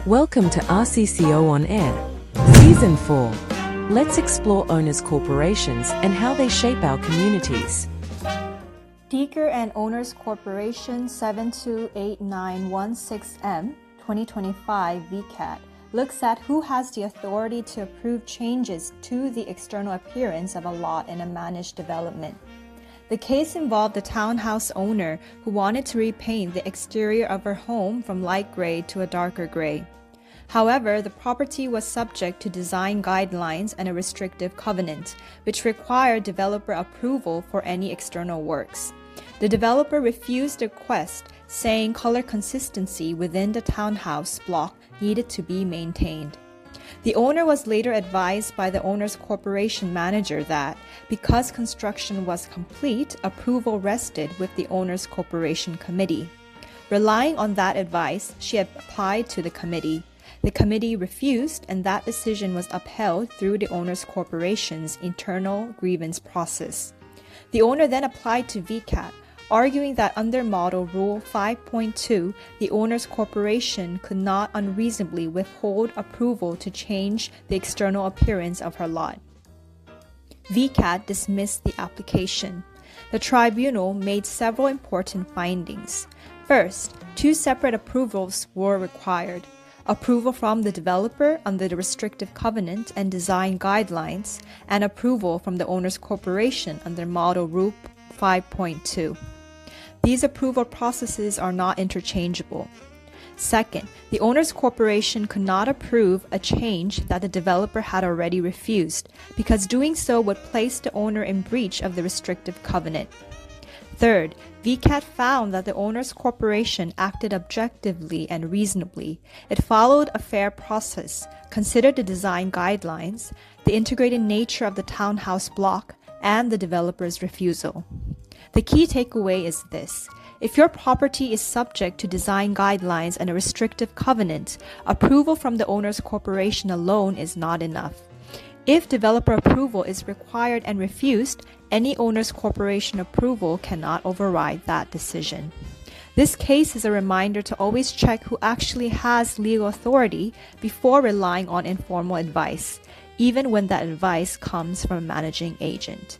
Welcome to RCCO On Air, Season 4. Let's explore owners' corporations and how they shape our communities. Deeker Owners Corporation 728916M 2025 VCAT looks at who has the authority to approve changes to the external appearance of a lot in a managed development. The case involved a townhouse owner who wanted to repaint the exterior of her home from light gray to a darker gray. However, the property was subject to design guidelines and a restrictive covenant, which required developer approval for any external works. The developer refused the request, saying color consistency within the townhouse block needed to be maintained. The owner was later advised by the Owners Corporation manager that, because construction was complete, approval rested with the Owners Corporation committee. Relying on that advice, she applied to the committee. The committee refused, and that decision was upheld through the Owners Corporation's internal grievance process. The owner then applied to VCAT, arguing that under Model Rule 5.2, the Owners Corporation could not unreasonably withhold approval to change the external appearance of her lot. VCAT dismissed the application. The Tribunal made several important findings. First, two separate approvals were required: approval from the developer under the restrictive covenant and design guidelines, and approval from the Owners Corporation under Model Rule 5.2. These approval processes are not interchangeable. Second, the Owners Corporation could not approve a change that the developer had already refused, because doing so would place the owner in breach of the restrictive covenant. Third, VCAT found that the Owners Corporation acted objectively and reasonably. It followed a fair process, considered the design guidelines, the integrated nature of the townhouse block, and the developer's refusal. The key takeaway is this: if your property is subject to design guidelines and a restrictive covenant, approval from the Owners Corporation alone is not enough. If developer approval is required and refused, any Owners Corporation approval cannot override that decision. This case is a reminder to always check who actually has legal authority before relying on informal advice, even when that advice comes from a managing agent.